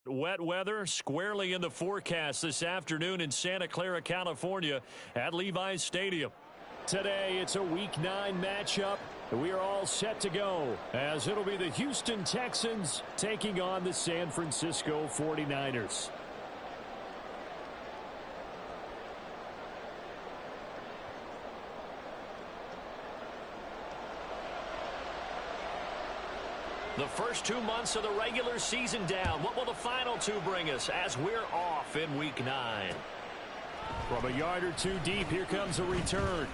Wet weather squarely in the forecast this afternoon in Santa Clara, California at Levi's Stadium. Today, it's a Week 9 matchup. We are all set to go as it'll be the Houston Texans taking on the San Francisco 49ers. The first 2 months of the regular season down. What will the final two bring us as we're off in Week 9? From a yard or two deep, here comes a return.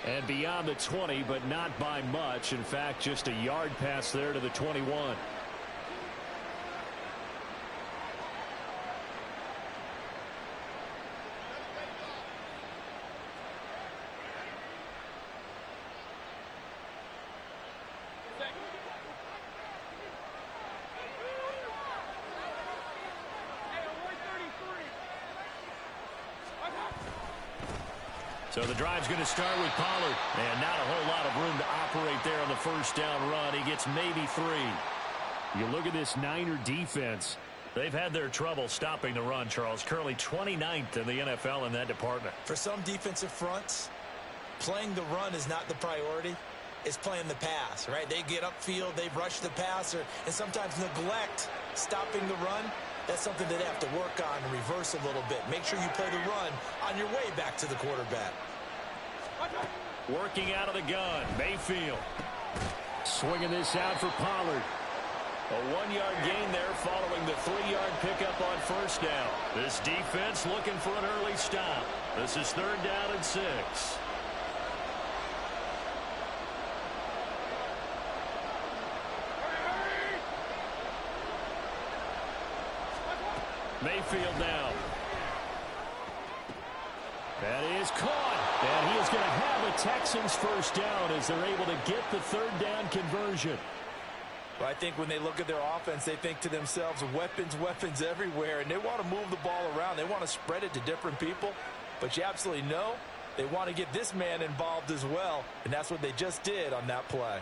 And beyond the 20, but not by much. In fact, just a yard pass there to the 21. So the drive's going to start with Pollard. And not a whole lot of room to operate there on the first down run. He gets maybe 3. You look at this Niner defense. They've had their trouble stopping the run, Charles. Currently 29th in the NFL in that department. For some defensive fronts, playing the run is not the priority. It's playing the pass, right? They get upfield, they rush the passer, and sometimes neglect stopping the run. That's something that they have to work on and reverse a little bit. Make sure you play the run on your way back to the quarterback. Working out of the gun, Mayfield. Swinging this out for Pollard. A 1-yard gain there following the 3-yard pickup on first down. This defense looking for an early stop. This is 3rd down and 6. Mayfield now. That is caught. And he is going to have a Texans first down as they're able to get the 3rd down conversion. Well, I think when they look at their offense, they think to themselves, weapons, weapons everywhere. And they want to move the ball around. They want to spread it to different people. But you absolutely know they want to get this man involved as well. And that's what they just did on that play.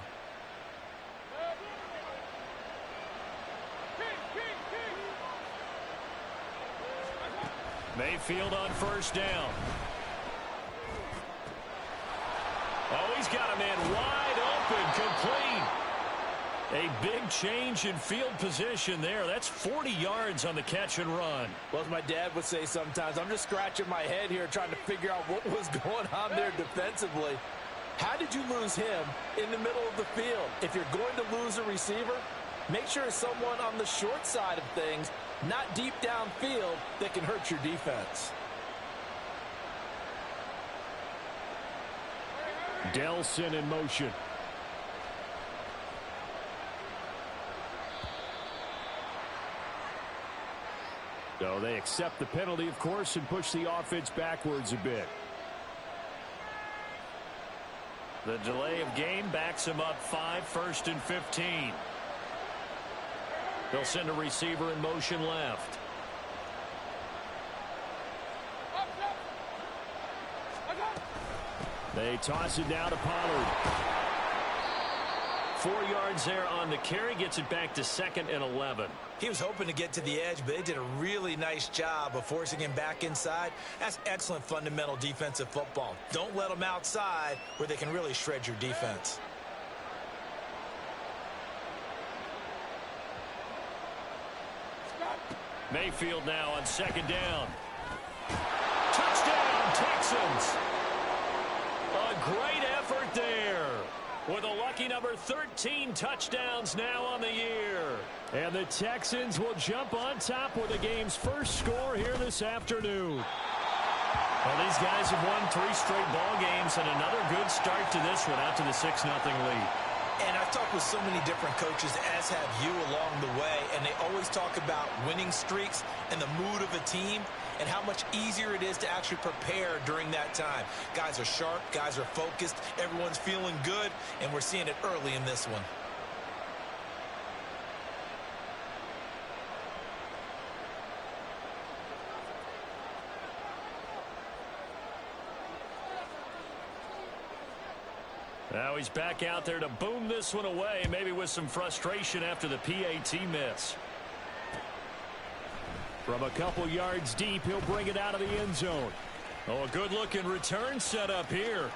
Mayfield on first down. Oh, he's got a man wide open, complete. A big change in field position there. That's 40 yards on the catch and run. Well, as my dad would say sometimes, I'm just scratching my head here trying to figure out what was going on there defensively. How did you lose him in the middle of the field? If you're going to lose a receiver, make sure it's someone on the short side of things, not deep downfield, that can hurt your defense. Delson in motion. So they accept the penalty, of course, and push the offense backwards a bit. The delay of game backs him up 5, 1st and 15. They'll send a receiver in motion left. They toss it down to Pollard. 4 yards there on the carry. Gets it back to 2nd and 11. He was hoping to get to the edge, but they did a really nice job of forcing him back inside. That's excellent fundamental defensive football. Don't let them outside where they can really shred your defense. Mayfield now on 2nd down. Touchdown, Texans. A great effort there. With a lucky number 13 touchdowns now on the year. And the Texans will jump on top with the game's first score here this afternoon. Well, these guys have won 3 straight ball games and another good start to this one out to the 6-0 lead. And I've talked with so many different coaches, as have you along the way, and they always talk about winning streaks and the mood of a team and how much easier it is to actually prepare during that time. Guys are sharp, guys are focused, everyone's feeling good, and we're seeing it early in this one. Now he's back out there to boom this one away, maybe with some frustration after the PAT miss. From a couple yards deep, he'll bring it out of the end zone. Oh, a good-looking return set up here.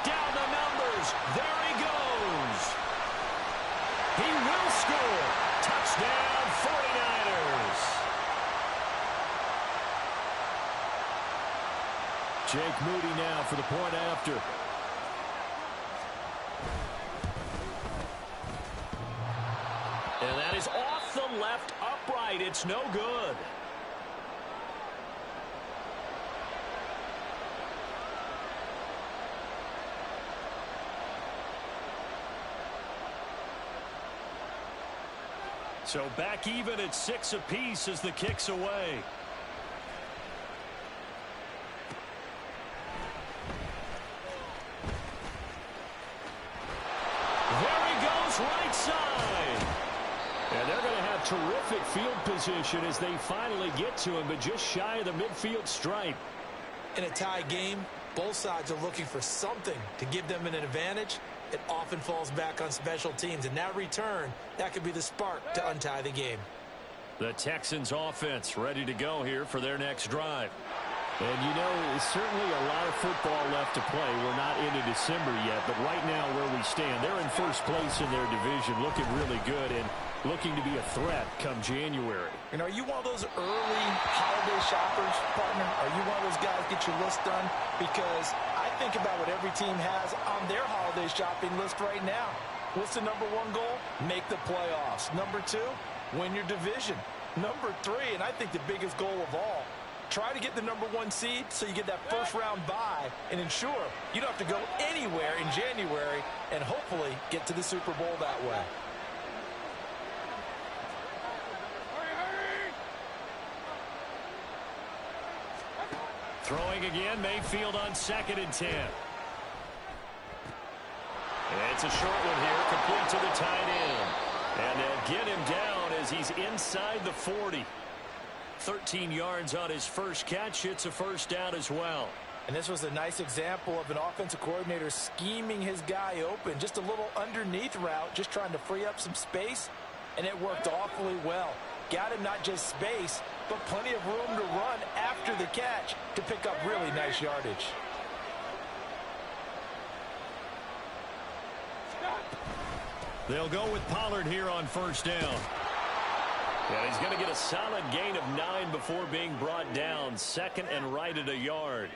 Down the numbers. There he goes. He will score. Touchdown, 49ers. Jake Moody now for the point after. And that is off the left upright. It's no good. So back even at 6 apiece as the kick's away. There he goes, right side. And they're going to have terrific field position as they finally get to him, but just shy of the midfield stripe. In a tie game, both sides are looking for something to give them an advantage. It often falls back on special teams, and that return, that could be the spark to untie the game. The Texans offense ready to go here for their next drive. And, you know, certainly a lot of football left to play. We're not into December yet, but right now where we stand, they're in first place in their division, looking really good and looking to be a threat come January. And are you one of those early holiday shoppers, partner? Are you one of those guys get your list done? Because I think about what every team has on their holiday shopping list right now. What's the number one goal? Make the playoffs. Number 2, win your division. Number 3, and I think the biggest goal of all, try to get the number 1 seed so you get that first round bye and ensure you don't have to go anywhere in January and hopefully get to the Super Bowl that way. Throwing again, Mayfield on 2nd and 10. It's a short one here, complete to the tight end. And they'll get him down as he's inside the 40. 13 yards on his first catch. It's a first down as well. And this was a nice example of an offensive coordinator scheming his guy open. Just a little underneath route, just trying to free up some space. And it worked awfully well. Got him not just space, but plenty of room to run after the catch to pick up really nice yardage. They'll go with Pollard here on first down. And he's going to get a solid gain of 9 before being brought down. 2nd and right at a yard.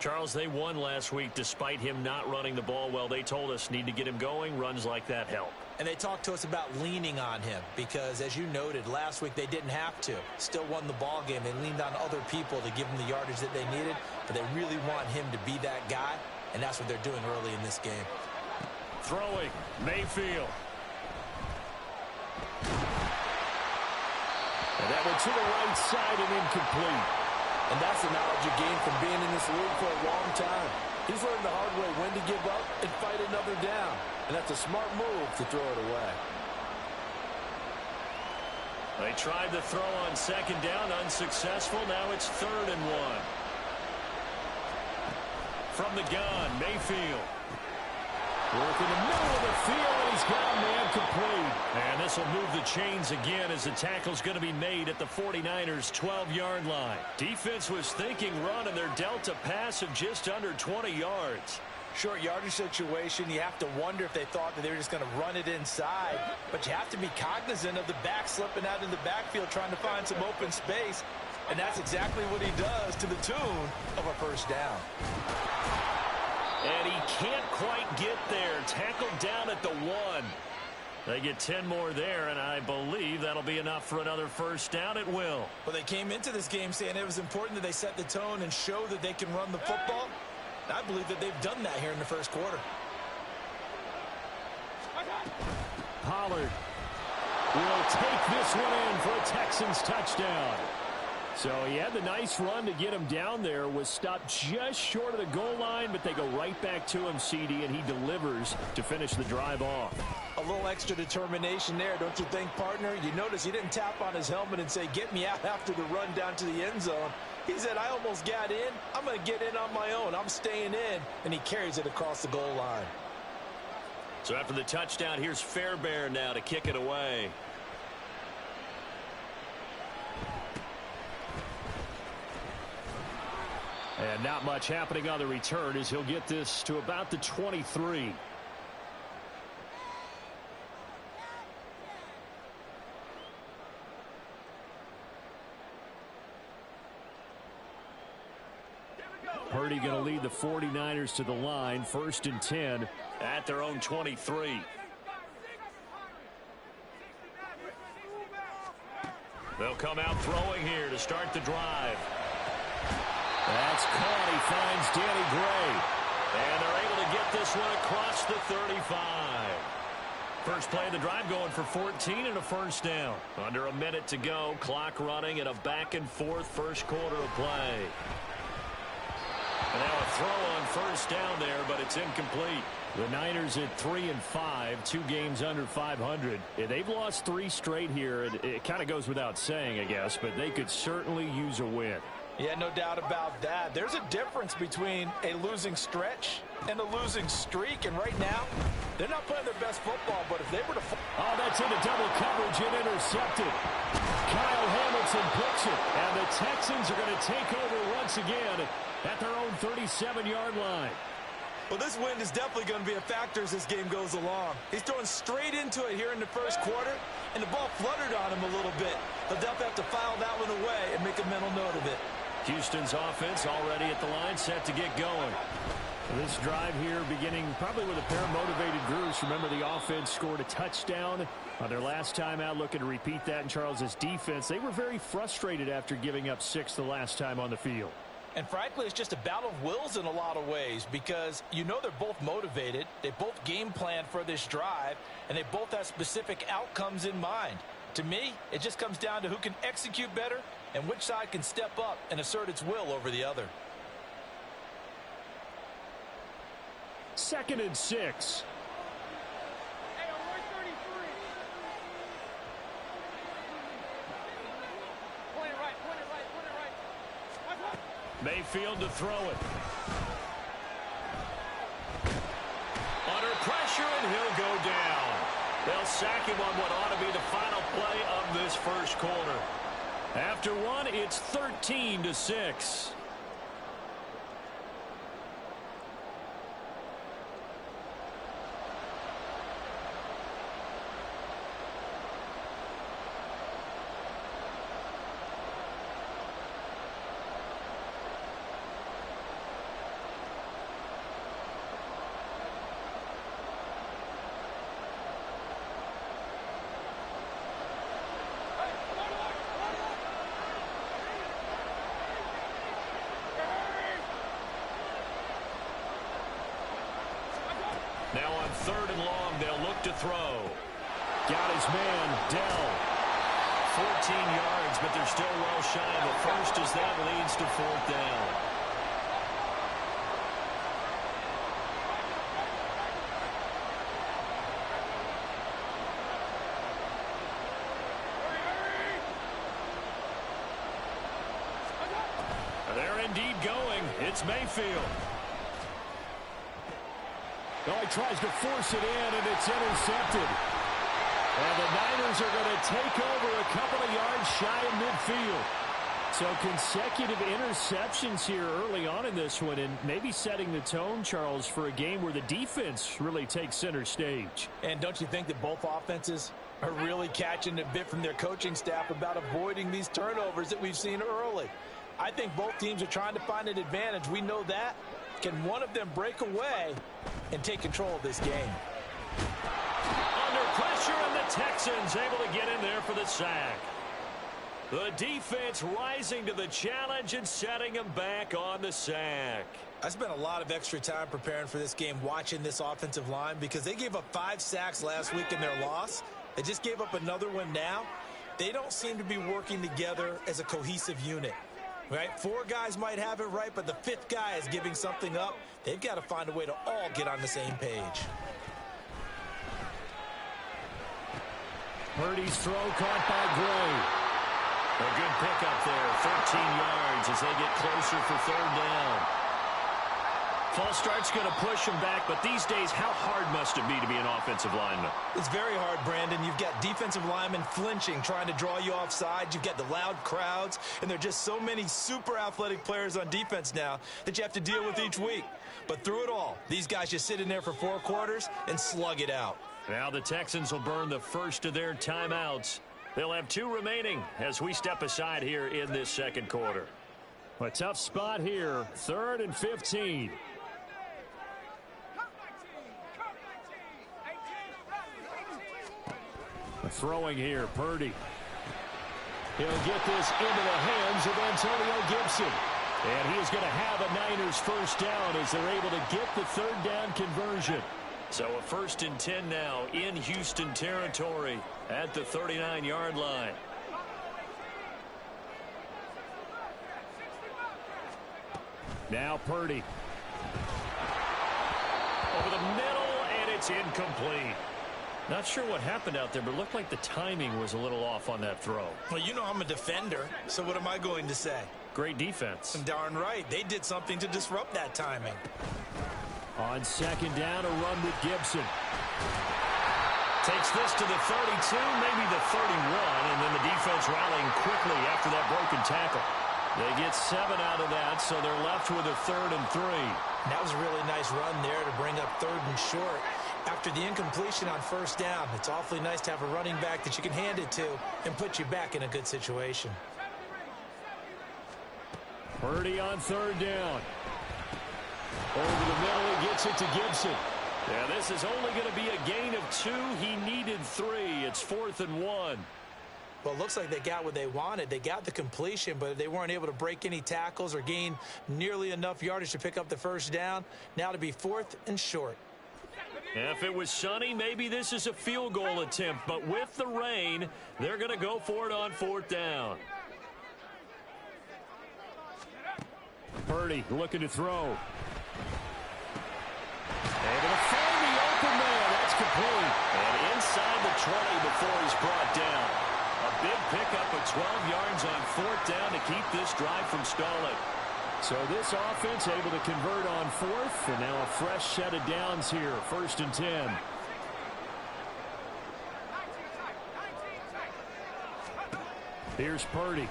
Charles, they won last week despite him not running the ball well. They told us need to get him going. Runs like that help. And they talked to us about leaning on him because, as you noted, last week they didn't have to. Still won the ball game. They leaned on other people to give them the yardage that they needed, but they really want him to be that guy, and that's what they're doing early in this game. Throwing, Mayfield. And that went to the right side and incomplete. And that's the knowledge you gain from being in this league for a long time. He's learned the hard way when to give up and fight another down. And that's a smart move to throw it away. They tried the throw on 2nd down, unsuccessful. Now it's 3rd and 1. From the gun, Mayfield. Work in the middle of the field, and he's got a man complete. And this will move the chains again as the tackle's going to be made at the 49ers' 12-yard line. Defense was thinking run, and they're dealt a pass of just under 20 yards. Short yardage situation, you have to wonder if they thought that they were just going to run it inside. But you have to be cognizant of the back slipping out in the backfield trying to find some open space. And that's exactly what he does to the tune of a first down. And he can't quite get there. Tackled down at the 1. They get 10 more there, and I believe that'll be enough for another first down. It will. Well, they came into this game saying it was important that they set the tone and show that they can run the football. And I believe that they've done that here in the first quarter. Pollard will take this one in for a Texans touchdown. So he had the nice run to get him down there, was stopped just short of the goal line, but they go right back to him, CD, and he delivers to finish the drive off. A little extra determination there, don't you think, partner? You notice he didn't tap on his helmet and say, get me out after the run down to the end zone. He said, I almost got in. I'm going to get in on my own. I'm staying in. And he carries it across the goal line. So after the touchdown, here's Fairbairn now to kick it away. And not much happening on the return as he'll get this to about the 23. Purdy going to lead the 49ers to the line, 1st and 10 at their own 23. They'll come out throwing here to start the drive. That's caught. He finds Danny Gray. And they're able to get this one across the 35. First play of the drive going for 14 and a first down. Under a minute to go. Clock running in a back-and-forth first quarter of play. And now a throw on first down there, but it's incomplete. The Niners at 3-5, 2 games under 500. They've lost 3 straight here. It kind of goes without saying, I guess, but they could certainly use a win. Yeah, no doubt about that. There's a difference between a losing stretch and a losing streak, and right now, they're not playing their best football, but if they were to... Oh, that's into double coverage and intercepted. Kyle Hamilton picks it, and the Texans are going to take over once again at their own 37-yard line. Well, this wind is definitely going to be a factor as this game goes along. He's throwing straight into it here in the first quarter, and the ball fluttered on him a little bit. He'll definitely have to file that one away and make a mental note of it. Houston's offense already at the line, set to get going. This drive here beginning probably with a pair of motivated groups. Remember, the offense scored a touchdown on their last time out, looking to repeat that in Charles's defense. They were very frustrated after giving up 6 the last time on the field. And frankly, it's just a battle of wills in a lot of ways because you know they're both motivated. They both game plan for this drive, and they both have specific outcomes in mind. To me, it just comes down to who can execute better and which side can step up and assert its will over the other. 2nd and 6. Mayfield to throw it. Under pressure, and he'll go down. They'll sack him on what ought to be the final play of this first quarter. After one, it's 13-6. Now on 3rd and long, they'll look to throw. Got his man, Dell. 14 yards, but they're still well shy of the first as that leads to 4th down. They're indeed going. It's Mayfield. Oh, he tries to force it in, and it's intercepted. And the Niners are going to take over a couple of yards shy of midfield. So consecutive interceptions here early on in this one, and maybe setting the tone, Charles, for a game where the defense really takes center stage. And don't you think that both offenses are really catching a bit from their coaching staff about avoiding these turnovers that we've seen early? I think both teams are trying to find an advantage. We know that. Can one of them break away and take control of this game? Under pressure, and the Texans able to get in there for the sack. The defense rising to the challenge and setting them back on the sack. I spent a lot of extra time preparing for this game watching this offensive line because they gave up 5 sacks last week in their loss. They just gave up another one now. They don't seem to be working together as a cohesive unit. Right? 4 guys might have it right, but the 5th guy is giving something up. They've got to find a way to all get on the same page. Purdy's throw caught by Gray. A good pickup there, 13 yards as they get closer for 3rd down. False start's going to push him back, but these days, how hard must it be to be an offensive lineman? It's very hard, Brandon. You've got defensive linemen flinching, trying to draw you offside. You've got the loud crowds, and there are just so many super athletic players on defense now that you have to deal with each week. But through it all, these guys just sit in there for 4 quarters and slug it out. Now the Texans will burn the first of their timeouts. They'll have 2 remaining as we step aside here in this second quarter. A tough spot here, 3rd and 15. Throwing here, Purdy. He'll get this into the hands of Antonio Gibson. And he is going to have a Niners first down as they're able to get the 3rd down conversion. So a 1st and 10 now in Houston territory at the 39-yard line. Now Purdy. Over the middle, and it's incomplete. Not sure what happened out there, but it looked like the timing was a little off on that throw. Well, you know I'm a defender, so what am I going to say? Great defense. Darn right. They did something to disrupt that timing. On 2nd down, a run with Gibson. Takes this to the 32, maybe the 31, and then the defense rallying quickly after that broken tackle. They get 7 out of that, so they're left with a 3rd and 3. That was a really nice run there to bring up 3rd and short. After the incompletion on 1st down, it's awfully nice to have a running back that you can hand it to and put you back in a good situation. Purdy on 3rd down. Over the middle, he gets it to Gibson. Yeah, this is only going to be a gain of 2. He needed 3. It's 4th and 1. Well, it looks like they got what they wanted. They got the completion, but they weren't able to break any tackles or gain nearly enough yardage to pick up the 1st down. Now to be 4th and short. If it was sunny, maybe this is a field goal attempt, but with the rain, they're going to go for it on 4th down. Purdy looking to throw. Able to find the open man. That's complete. And inside the 20 before he's brought down. A big pickup of 12 yards on 4th down to keep this drive from stalling. So this offense able to convert on 4th, and now a fresh set of downs here, 1st and 10. Here's Purdy.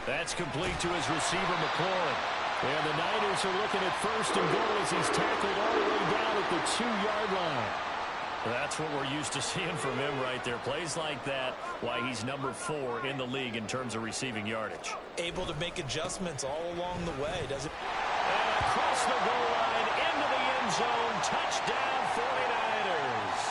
That's complete to his receiver, McLaurin. And the Niners are looking at 1st and goal as he's tackled all the way down at the 2-yard line. That's what we're used to seeing from him right there. Plays like that, why he's number 4 in the league in terms of receiving yardage. Able to make adjustments all along the way, does it? And across the goal line, into the end zone, touchdown 49ers.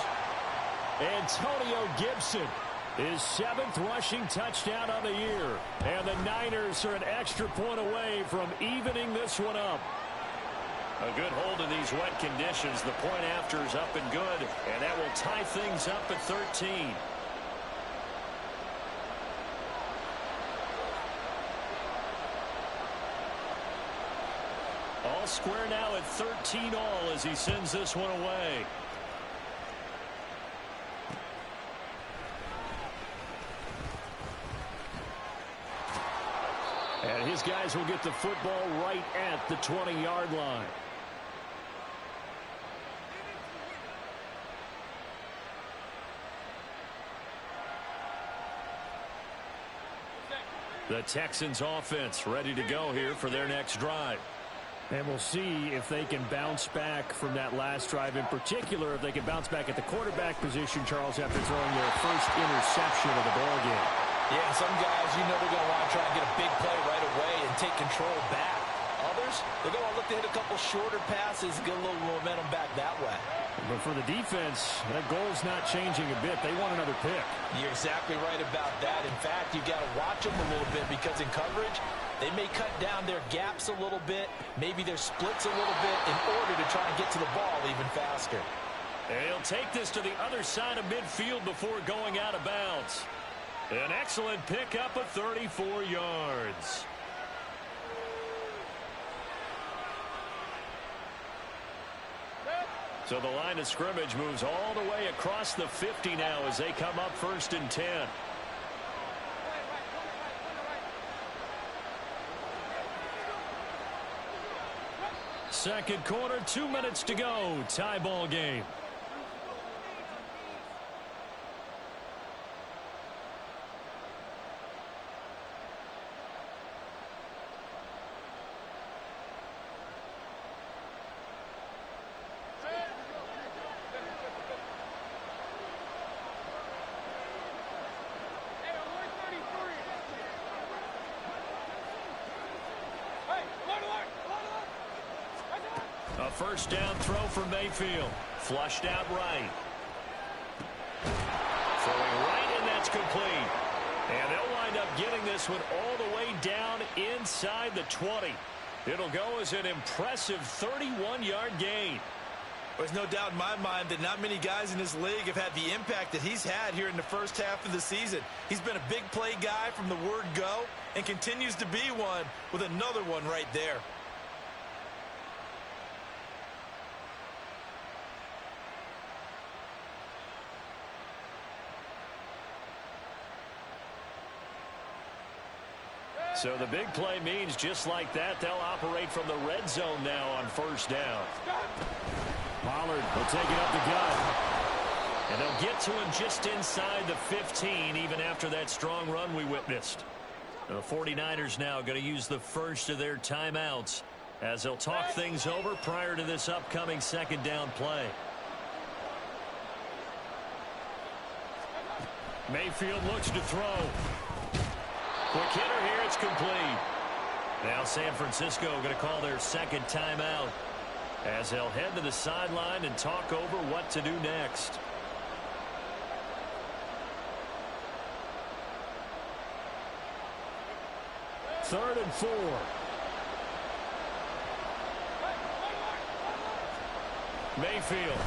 Antonio Gibson, his 7th rushing touchdown on the year. And the Niners are an extra point away from evening this one up. A good hold of these wet conditions. The point after is up and good, and that will tie things up at 13. All square now at 13 all as he sends this one away. And his guys will get the football right at the 20-yard line. The Texans offense ready to go here for their next drive. And we'll see if they can bounce back from that last drive. In particular, if they can bounce back at the quarterback position, Charles, after throwing their first interception of the ballgame. Yeah, some guys, you know they're going to want to try and get a big play right away and take control back. Others, they're going to look to hit a couple shorter passes, get a little momentum back that way. But for the defense, that goal's not changing a bit. They want another pick. You're exactly right about that. In fact, you've got to watch them a little bit because in coverage, they may cut down their gaps a little bit, maybe their splits a little bit in order to try and get to the ball even faster. And he'll take this to the other side of midfield before going out of bounds. An excellent pickup of 34 yards. So the line of scrimmage moves all the way across the 50 now as they come up 1st and 10. Second quarter, 2 minutes to go. Tie ball game. A first down throw for Mayfield. Flushed out right. Throwing right, and that's complete. And they'll wind up getting this one all the way down inside the 20. It'll go as an impressive 31-yard gain. There's no doubt in my mind that not many guys in this league have had the impact that he's had here in the first half of the season. He's been a big play guy from the word go and continues to be one with another one right there. So the big play means just like that, they'll operate from the red zone now on first down. Pollard will take it up the gut. And they'll get to him just inside the 15, even after that strong run we witnessed. The 49ers now going to use the first of their timeouts as they'll talk things over prior to this upcoming second down play. Mayfield looks to throw. Quick hitter here, it's complete. Now San Francisco going to call their second timeout as they'll head to the sideline and talk over what to do next. Third and 4. Mayfield.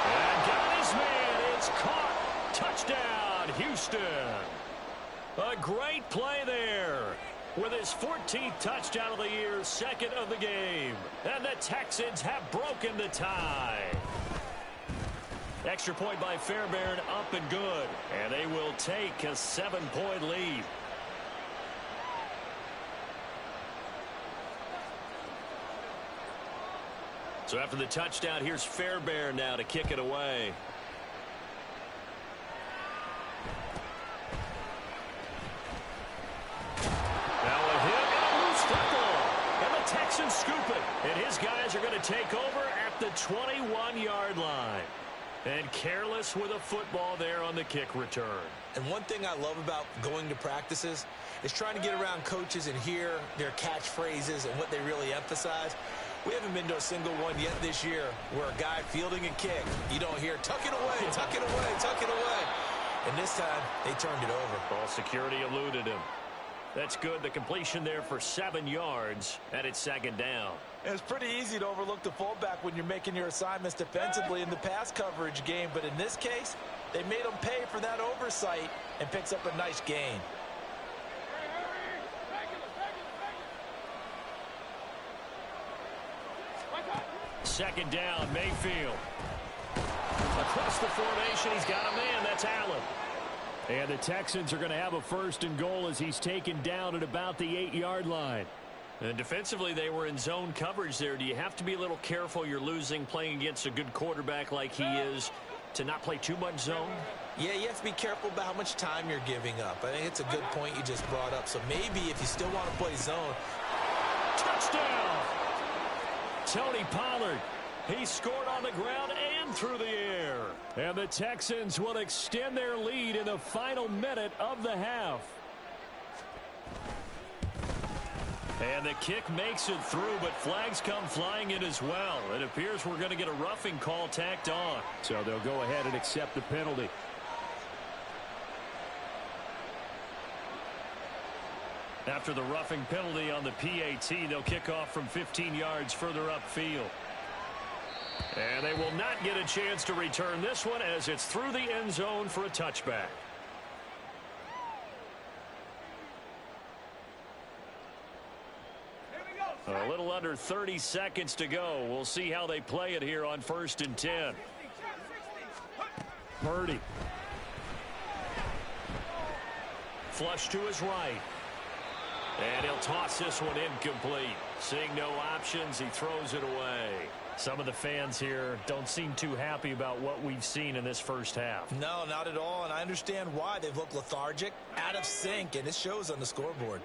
And got his man. It's caught. Touchdown, Houston. A great play there. With his 14th touchdown of the year, second of the game. And the Texans have broken the tie. Extra point by Fairbairn, up and good. And they will take a 7-point lead. So after the touchdown, here's Fairbairn now to kick it away. Texans scoop it, and his guys are going to take over at the 21-yard line. And careless with a football there on the kick return. And one thing I love about going to practices is trying to get around coaches and hear their catchphrases and what they really emphasize. We haven't been to a single one yet this year where a guy fielding a kick, you don't hear, tuck it away, tuck it away, tuck it away. And this time, they turned it over. Ball security eluded him. That's good. The completion there for 7 yards, and it's second down. And it's pretty easy to overlook the fullback when you're making your assignments defensively in the pass coverage game. But in this case, they made him pay for that oversight and picks up a nice gain. Second down, Mayfield. Across the formation, he's got a man. That's Allen. And the Texans are going to have a first and goal as he's taken down at about the 8-yard line. And defensively, they were in zone coverage there. Do you have to be a little careful? You're losing playing against a good quarterback like he is to not play too much zone? Yeah, you have to be careful about how much time you're giving up. I think it's a good point you just brought up. So maybe if you still want to play zone. Touchdown! Tony Pollard. He scored on the ground and through the air. And the Texans will extend their lead in the final minute of the half. And the kick makes it through, but flags come flying in as well. It appears we're going to get a roughing call tacked on. So they'll go ahead and accept the penalty. After the roughing penalty on the PAT, they'll kick off from 15 yards further upfield. And they will not get a chance to return this one as it's through the end zone for a touchback. A little under 30 seconds to go. We'll see how they play it here on 1st and 10. Purdy. Flush to his right. And he'll toss this one incomplete. Seeing no options, he throws it away. Some of the fans here don't seem too happy about what we've seen in this first half. No, not at all, and I understand why. They've looked lethargic, out of sync, and it shows on the scoreboard.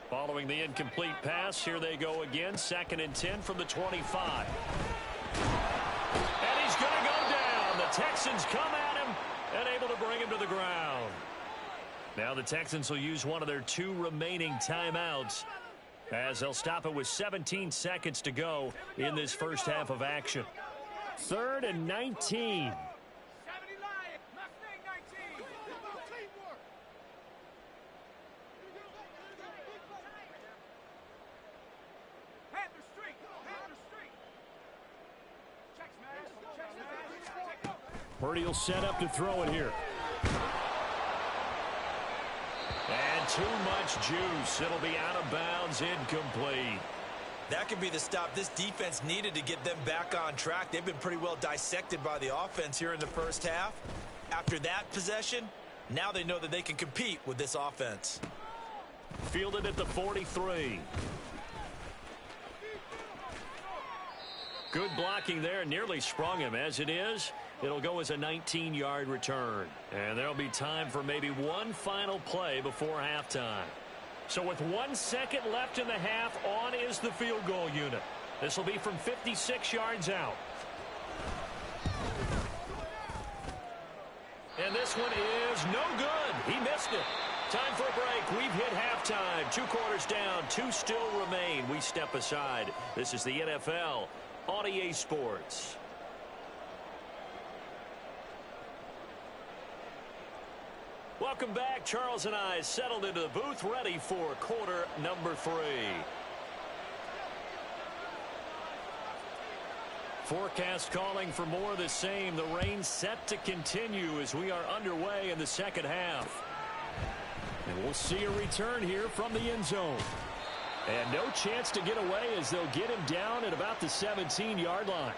Following the incomplete pass, here they go again. 2nd and 10 from the 25. And he's going to go down. The Texans come at him and able to bring him to the ground. Now the Texans will use one of their 2 remaining timeouts as they'll stop it with 17 seconds to go in this first half of action. 3rd and 19. Purdy will set up to throw it here. And too much juice. It'll be out of bounds, incomplete. That could be the stop this defense needed to get them back on track. They've been pretty well dissected by the offense here in the first half. After that possession, now they know that they can compete with this offense. Fielded at the 43. Good blocking there. Nearly sprung him. As it is, it'll go as a 19-yard return. And there'll be time for maybe one final play before halftime. So with 1 second left in the half, on is the field goal unit. This will be from 56 yards out. And this one is no good. He missed it. Time for a break. We've hit halftime. 2 quarters down. 2 still remain. We step aside. This is the NFL on EA Sports. Welcome back. Charles and I settled into the booth, ready for quarter number 3. Forecast calling for more of the same. The rain set to continue as we are underway in the second half. And we'll see a return here from the end zone. And no chance to get away as they'll get him down at about the 17-yard line.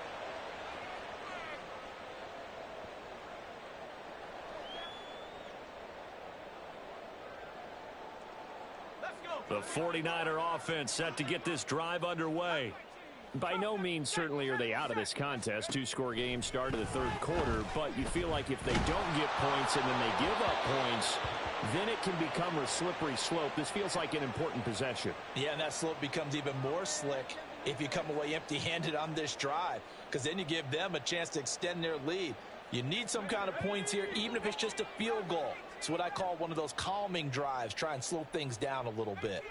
The 49er offense set to get this drive underway. By no means certainly are they out of this contest. 2-score game start of the 3rd quarter, but you feel like if they don't get points and then they give up points, then it can become a slippery slope. This feels like an important possession. Yeah, and that slope becomes even more slick if you come away empty-handed on this drive, because then you give them a chance to extend their lead. You need some kind of points here, even if it's just a field goal. It's what I call one of those calming drives. Try and slow things down a little bit.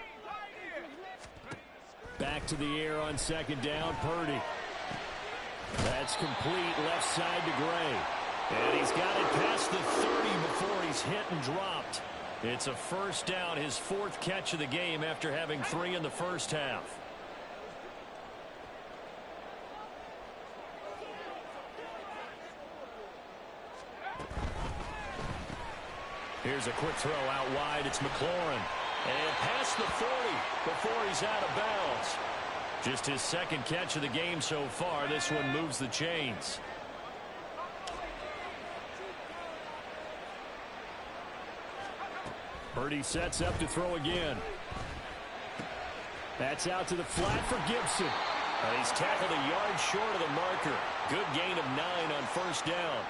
Back to the air on 2nd down, Purdy. That's complete left side to Gray. And he's got it past the 30 before he's hit and dropped. It's a first down, his 4th catch of the game after having 3 in the first half. Here's a quick throw out wide. It's McLaurin. And past the 40 before he's out of bounds. Just his 2nd catch of the game so far. This one moves the chains. Purdy sets up to throw again. That's out to the flat for Gibson. And he's tackled a yard short of the marker. Good gain of 9 on first down.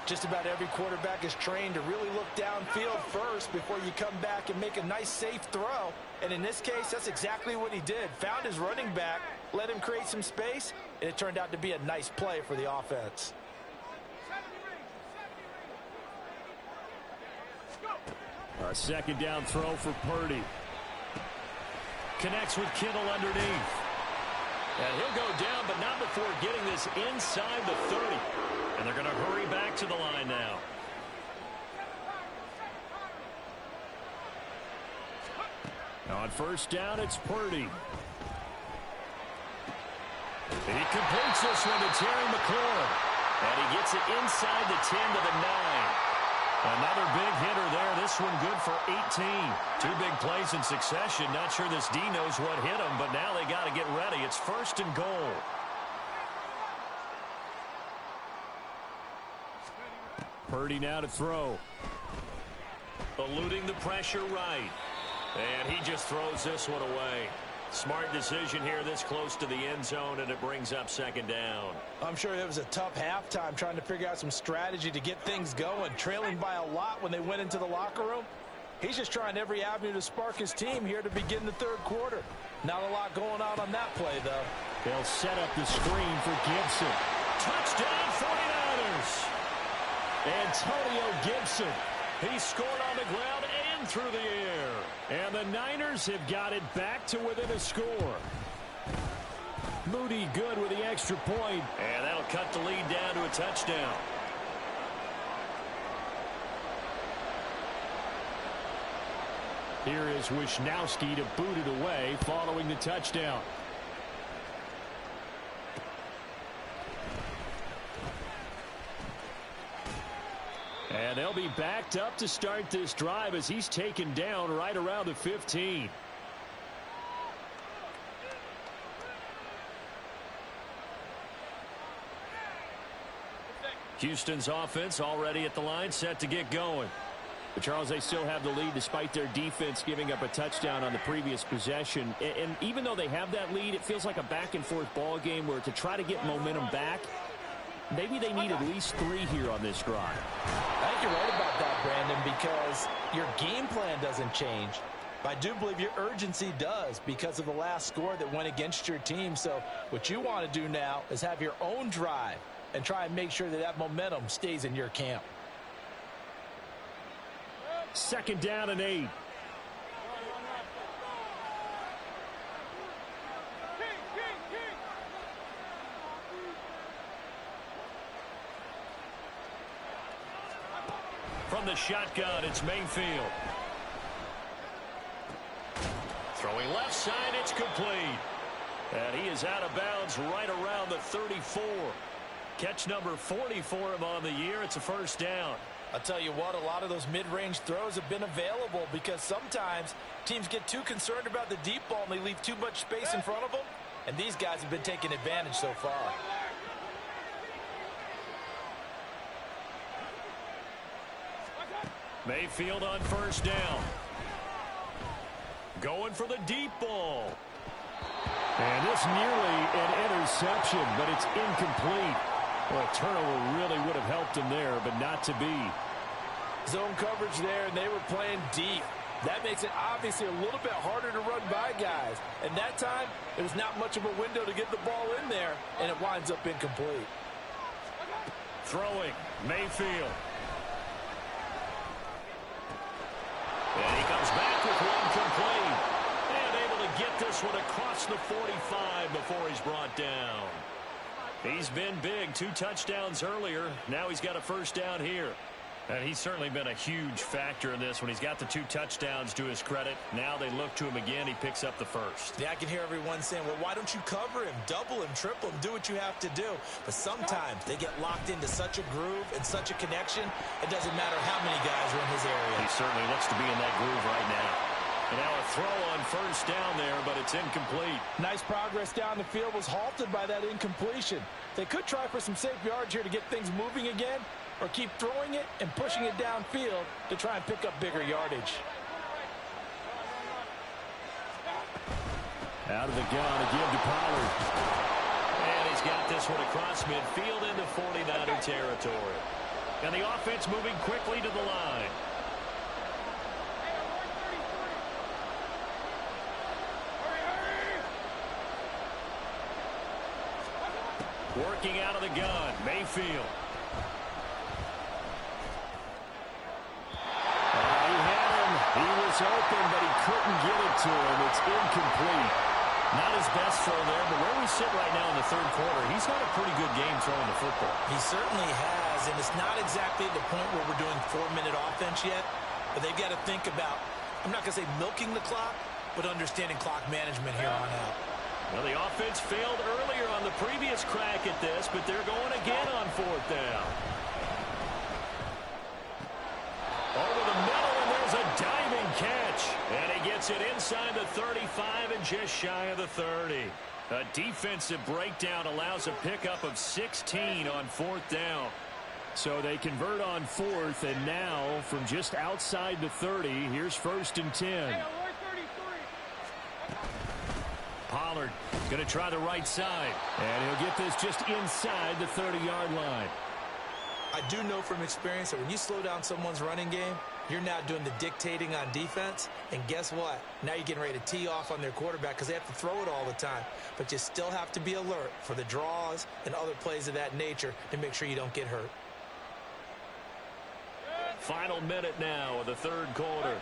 Just about every quarterback is trained to really look downfield first before you come back and make a nice, safe throw. And in this case, that's exactly what he did. Found his running back, let him create some space, and it turned out to be a nice play for the offense. A 2nd down throw for Purdy. Connects with Kittle underneath. And he'll go down, but not before getting this inside the 30. And they're going to hurry back to the line now. On first down, it's Purdy. And he completes this one to Terry McLaurin. And he gets it inside the 10 to the 9. Another big hitter there. This one good for 18. 2 big plays in succession. Not sure this D knows what hit him, but now they got to get ready. It's 1st and goal. Purdy now to throw. Eluding the pressure right. And he just throws this one away. Smart decision here this close to the end zone, and it brings up second down. I'm sure it was a tough halftime trying to figure out some strategy to get things going, trailing by a lot when they went into the locker room. He's just trying every avenue to spark his team here to begin the third quarter. Not a lot going on that play, though. They'll set up the screen for Gibson. Touchdown 49ers! Antonio Gibson. He scored on the ground and through the air. And the Niners have got it back to within a score. Moody good with the extra point. And that'll cut the lead down to a touchdown. Here is Wisnowski to boot it away following the touchdown. And they'll be backed up to start this drive as he's taken down right around the 15. Houston's offense already at the line, set to get going. But Charles, they still have the lead despite their defense giving up a touchdown on the previous possession. And even though they have that lead, it feels like a back-and-forth ball game where to try to get momentum back, maybe they need at least 3 here on this drive. I think you're right about that, Brandon, because your game plan doesn't change. But I do believe your urgency does because of the last score that went against your team. So what you want to do now is have your own drive and try and make sure that that momentum stays in your camp. Second down and 8. From the shotgun, it's Mayfield. Throwing left side, it's complete. And he is out of bounds right around the 34. Catch number 40 for him on the year. It's a first down. I'll tell you what, a lot of those mid-range throws have been available because sometimes teams get too concerned about the deep ball and they leave too much space in front of them. And these guys have been taking advantage so far. Mayfield on first down. Going for the deep ball. And this nearly an interception, but it's incomplete. Well, a turnover really would have helped him there, but not to be. Zone coverage there, and they were playing deep. That makes it obviously a little bit harder to run by guys. And that time, it was not much of a window to get the ball in there, and it winds up incomplete. Throwing, Mayfield. And he comes back with one complete. And able to get this one across the 45 before he's brought down. He's been big, 2 touchdowns earlier. Now he's got a first down here. And he's certainly been a huge factor in this when he's got the 2 touchdowns to his credit. Now they look to him again. He picks up the first. Yeah, I can hear everyone saying, well, why don't you cover him, double him, triple him, do what you have to do. But sometimes they get locked into such a groove and such a connection, it doesn't matter how many guys are in his area. He certainly looks to be in that groove right now. And now a throw on first down there, but it's incomplete. Nice progress down the field was halted by that incompletion. They could try for some safe yards here to get things moving again, or keep throwing it and pushing it downfield to try and pick up bigger yardage. Out of the gun, a give to Pollard. And he's got this one across midfield into 49er territory. And the offense moving quickly to the line. Working out of the gun, Mayfield. He was open, but he couldn't get it to him. It's incomplete. Not his best throw there, but where we sit right now in the third quarter, he's got a pretty good game throwing the football. He certainly has, and it's not exactly the point where we're doing 4-minute offense yet, but they've got to think about, I'm not going to say milking the clock, but understanding clock management here on out. Well, the offense failed earlier on the previous crack at this, but they're going again on fourth down. Over the middle, and there's a diving catch. And he gets it inside the 35 and just shy of the 30. A defensive breakdown allows a pickup of 16 on fourth down. So they convert on fourth, and now from just outside the 30, here's 1st and 10. Pollard going to try the right side. And he'll get this just inside the 30-yard line. I do know from experience that when you slow down someone's running game, you're now doing the dictating on defense. And guess what? Now you're getting ready to tee off on their quarterback because they have to throw it all the time. But you still have to be alert for the draws and other plays of that nature to make sure you don't get hurt. Final minute now of the third quarter.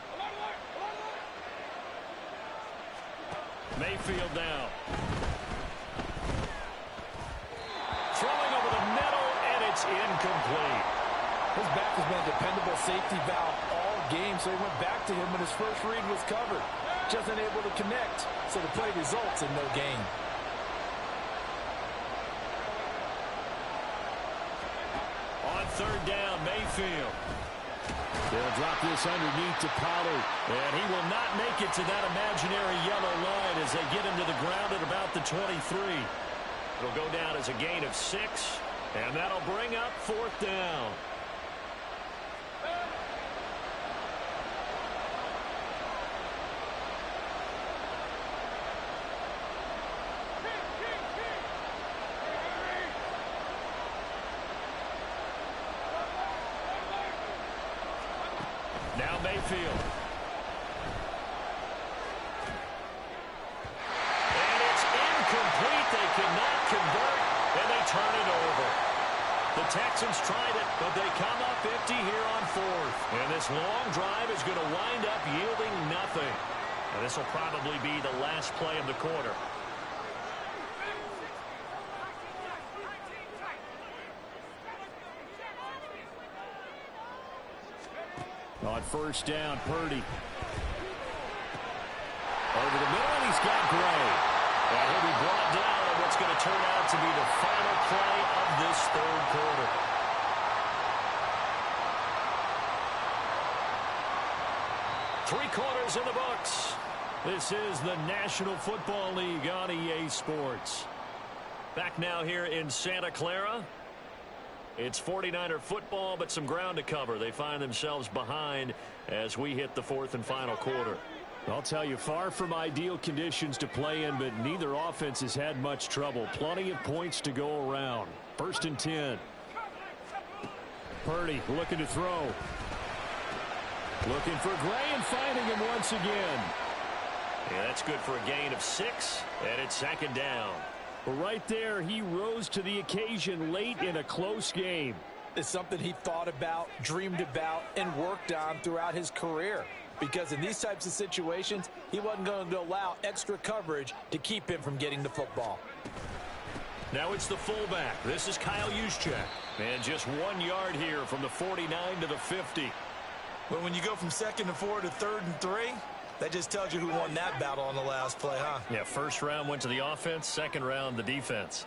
Mayfield now. Throwing over the middle, and it's incomplete. His back has been a dependable safety valve all game, so he went back to him when his first read was covered. Just unable to connect, so the play results in no gain. On third down, Mayfield. They'll drop this underneath to Pollard, and he will not make it to that imaginary yellow line as they get him to the ground at about the 23. It'll go down as a gain of 6, and that'll bring up fourth down. Now Mayfield. And it's incomplete. They cannot convert, and they turn it over. The Texans tried it, but they come up empty here on fourth. And this long drive is going to wind up yielding nothing. And this will probably be the last play of the quarter. On first down, Purdy. Over the middle, and he's got Gray. And he'll be brought down on what's going to turn out to be the final play of this third quarter. Three quarters in the books. This is the National Football League on EA Sports. Back now here in Santa Clara. It's 49er football, but some ground to cover. They find themselves behind as we hit the fourth and final quarter. I'll tell you, far from ideal conditions to play in, but neither offense has had much trouble. Plenty of points to go around. First and 10. Purdy looking to throw. Looking for Gray and finding him once again. Yeah, that's good for a gain of 6, and it's second down. Right there, he rose to the occasion late in a close game. It's something he thought about, dreamed about, and worked on throughout his career. Because in these types of situations, he wasn't going to allow extra coverage to keep him from getting the football. Now it's the fullback. This is Kyle Juszczyk. And just 1 yard here from the 49 to the 50. But when you go from second and 4 to third and 3, that just tells you who won that battle on the last play, huh? Yeah, first round went to the offense, second round the defense.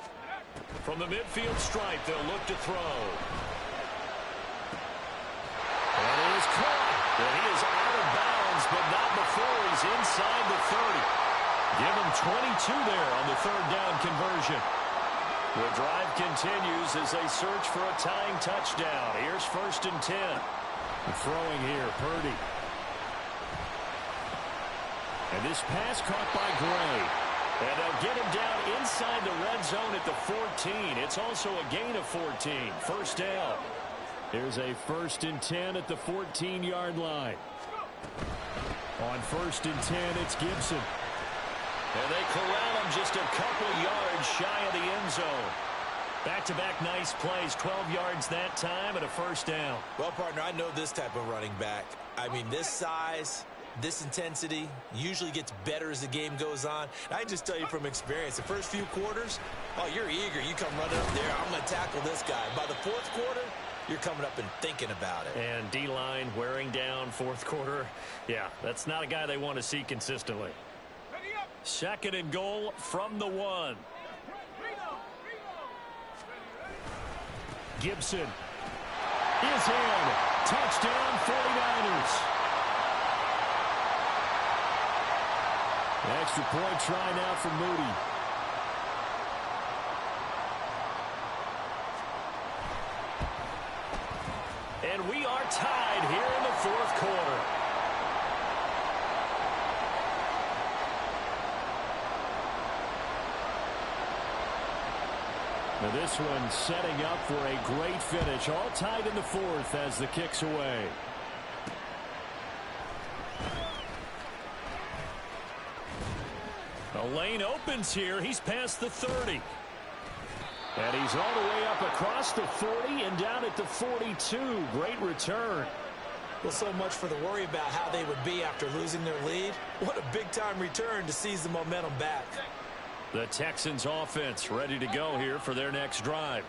From the midfield stripe, they'll look to throw. And it is caught. And he is out of bounds, but not before he's inside the 30. Give him 22 there on the third down conversion. The drive continues as they search for a tying touchdown. Here's first and 10. Throwing here, Purdy. And this pass caught by Gray. And they'll get him down inside the red zone at the 14. It's also a gain of 14. First down. Here's a first and 10 at the 14-yard line. On first and 10, it's Gibson. And they corral him just a couple yards shy of the end zone. Back-to-back nice plays, 12 yards that time and a first down. Well, partner, I know this type of running back. I mean, this size, this intensity usually gets better as the game goes on. And I just tell you from experience, the first few quarters, oh, you're eager. You come running up there, I'm going to tackle this guy. By the fourth quarter, you're coming up and thinking about it. And D-line wearing down fourth quarter. Yeah, that's not a guy they want to see consistently. Second and goal from the 1. Gibson is in. Touchdown 49ers. Extra point try now for Moody. And we are tied here in the fourth quarter. Now this one setting up for a great finish. All tied in the fourth as the kick's away. The lane opens here. He's past the 30. And he's all the way up across the 40 and down at the 42. Great return. Well, so much for the worry about how they would be after losing their lead. What a big-time return to seize the momentum back. The Texans offense ready to go here for their next drive.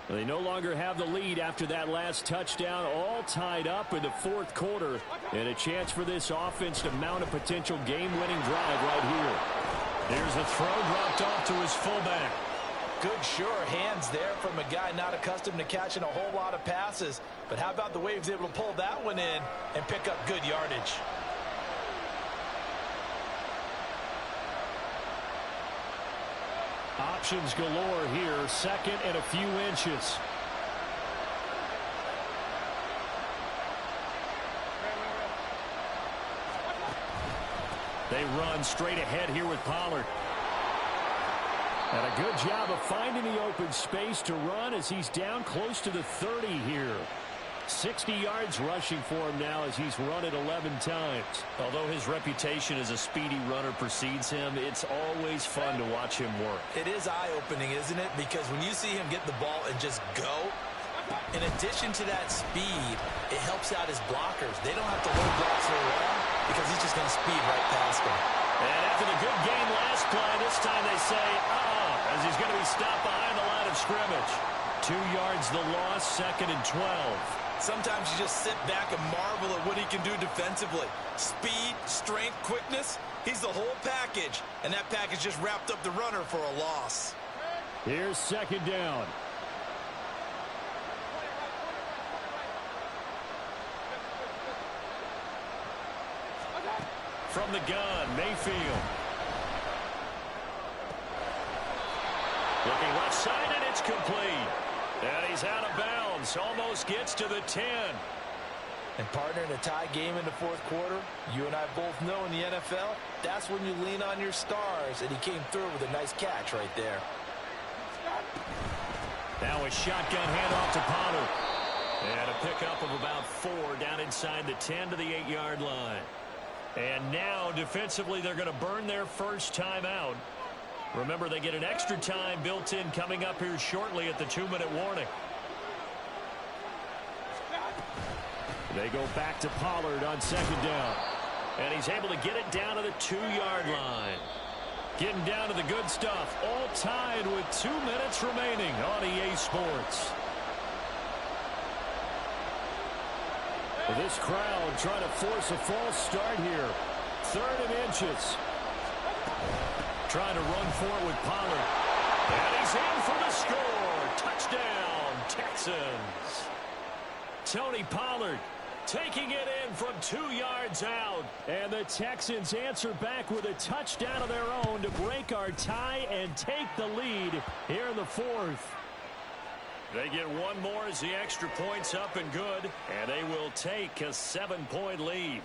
They no longer have the lead after that last touchdown, all tied up in the fourth quarter, and a chance for this offense to mount a potential game-winning drive right here. Here's a throw dropped off to his fullback. Good, sure hands there from a guy not accustomed to catching a whole lot of passes. But how about the way he was able to pull that one in and pick up good yardage? Options galore here, second and a few inches. They run straight ahead here with Pollard. And a good job of finding the open space to run as he's down close to the 30 here. 60 yards rushing for him now as he's run it 11 times. Although his reputation as a speedy runner precedes him, it's always fun to watch him work. It is eye-opening, isn't it? Because when you see him get the ball and just go, in addition to that speed, it helps out his blockers. They don't have to load blocks very long because he's just going to speed right past them. And after the good game last play, this time they say, as he's going to be stopped behind the line of scrimmage. 2 yards the loss, second and 12. Sometimes you just sit back and marvel at what he can do defensively. Speed, strength, quickness, he's the whole package. And that package just wrapped up the runner for a loss. Here's second down. From the gun, Mayfield. Looking left side, and it's complete. And he's out of bounds. Almost gets to the 10. And partner, in a tie game in the fourth quarter, you and I both know in the NFL, that's when you lean on your stars. And he came through with a nice catch right there. Now a shotgun handoff to Pollard. And a pickup of about 4 down inside the 10 to the 8-yard line. And now, defensively, they're going to burn their first timeout. Remember, they get an extra time built in coming up here shortly at the 2-minute warning. They go back to Pollard on second down. And he's able to get it down to the 2-yard line. Getting down to the good stuff. All tied with 2 minutes remaining on EA Sports. This crowd trying to force a false start here. 3rd and inches. Trying to run for it with Pollard. And he's in for the score. Touchdown, Texans. Tony Pollard taking it in from 2 yards out. And the Texans answer back with a touchdown of their own to break our tie and take the lead here in the fourth. They get one more as the extra point's up and good, and they will take a 7-point lead.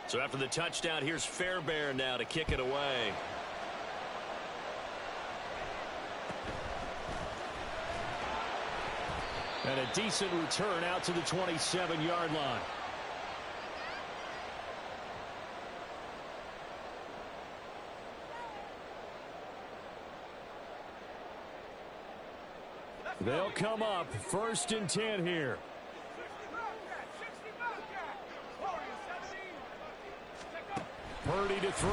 So after the touchdown, here's Fairbairn now to kick it away. And a decent return out to the 27-yard line. They'll come up 1st and 10 here. Purdy to throw.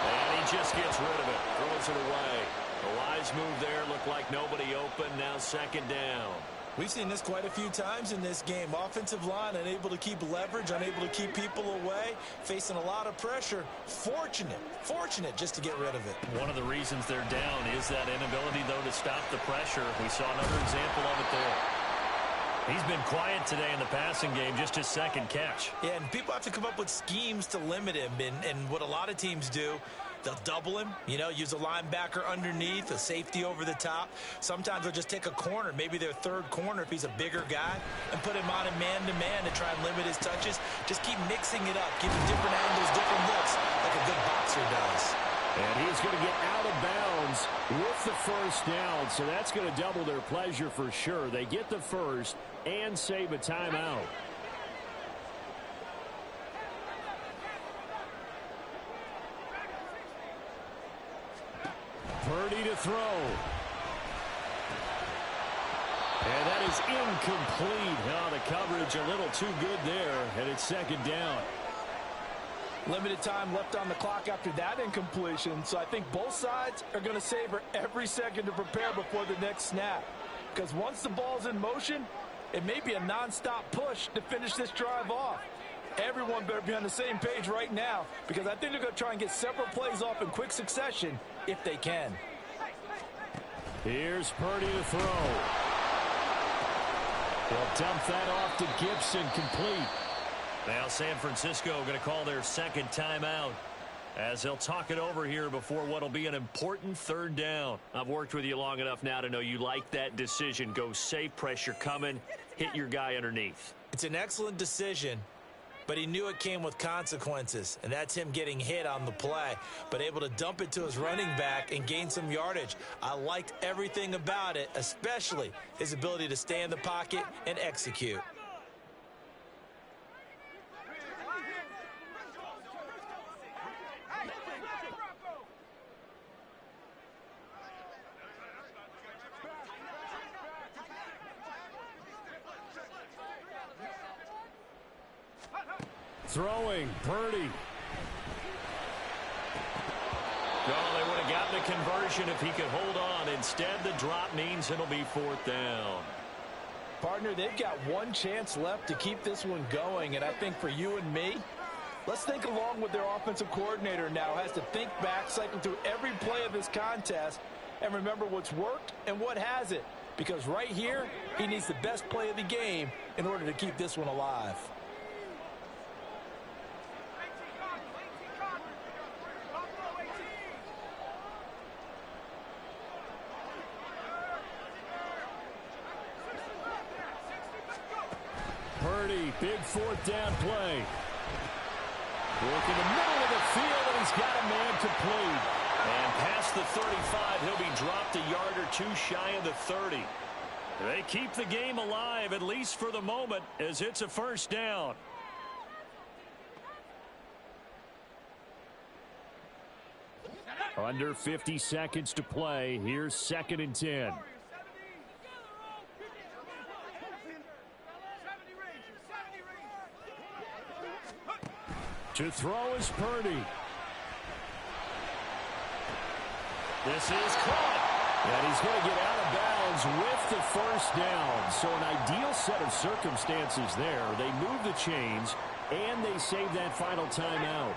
And he just gets rid of it. Throws it away. A wise move there. Looked like nobody open. Now second down. We've seen this quite a few times in this game. Offensive line unable to keep leverage, unable to keep people away, facing a lot of pressure. Fortunate just to get rid of it. One of the reasons they're down is that inability, though, to stop the pressure. We saw another example of it there. He's been quiet today in the passing game, just his second catch. Yeah, and people have to come up with schemes to limit him. And what a lot of teams do, They'll double him, use a linebacker underneath, a safety over the top. Sometimes they'll just take a corner, maybe their third corner if he's a bigger guy, and put him on a man-to-man to try and limit his touches. Just keep mixing it up, giving different angles, different looks, like a good boxer does. And he's going to get out of bounds with the first down, so that's going to double their pleasure for sure. They get the first and save a timeout. Purdy to throw. And that is incomplete. Oh, the coverage a little too good there, and it's second down. Limited time left on the clock after that incompletion, so I think both sides are going to savor every second to prepare before the next snap. Because once the ball's in motion, it may be a nonstop push to finish this drive off. Everyone better be on the same page right now, because I think they're going to try and get several plays off in quick succession if they can. Here's Purdy to throw. He'll dump that off to Gibson, complete. Now San Francisco going to call their second timeout as they'll talk it over here before what will be an important third down. I've worked with you long enough now to know you like that decision. Go safe, pressure coming, hit your guy underneath. It's an excellent decision, but he knew it came with consequences, and that's him getting hit on the play, but able to dump it to his running back and gain some yardage. I liked everything about it, especially his ability to stay in the pocket and execute. Throwing, Purdy. Oh, they would have gotten the conversion if he could hold on. Instead, the drop means it'll be fourth down. Partner, they've got one chance left to keep this one going, and I think for you and me, let's think along with their offensive coordinator now. Has to think back, cycle through every play of this contest, and remember what's worked and what hasn't. Because right here, he needs the best play of the game in order to keep this one alive. Purdy, big fourth down play. Work in the middle of the field, and he's got a man complete. And past the 35, he'll be dropped a yard or two shy of the 30. They keep the game alive, at least for the moment, as it's a first down. Under 50 seconds to play. Here's 2nd and 10. To throw is Purdy. This is caught. And he's going to get out of bounds with the first down. So an ideal set of circumstances there. They move the chains, and they save that final timeout.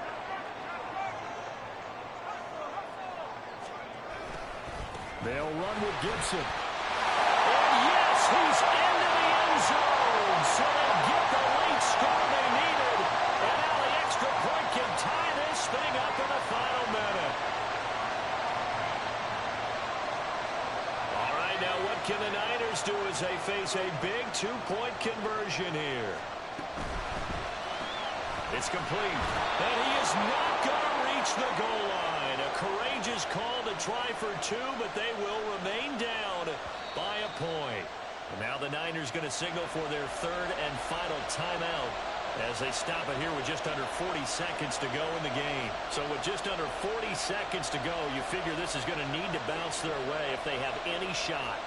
They'll run with Gibson. And yes, he's into the end zone. So they get the late score they needed. And now the extra point can tie this thing up in the final minute. All right, now what can the Niners do as they face a big two-point conversion here? It's complete. And he is not going to reach the goal line. A courageous call to try for two, but they will remain down by a point. And now the Niners going to signal for their third and final timeout as they stop it here with just under 40 seconds to go in the game. So with just under 40 seconds to go, you figure this is going to need to bounce their way if they have any shot.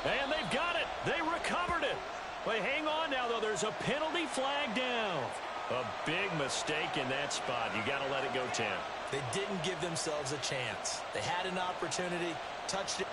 And they've got it. They recovered it. But hang on now, though. There's a penalty flag down. A big mistake in that spot. You got to let it go, Tim. They didn't give themselves a chance. They had an opportunity, touched it.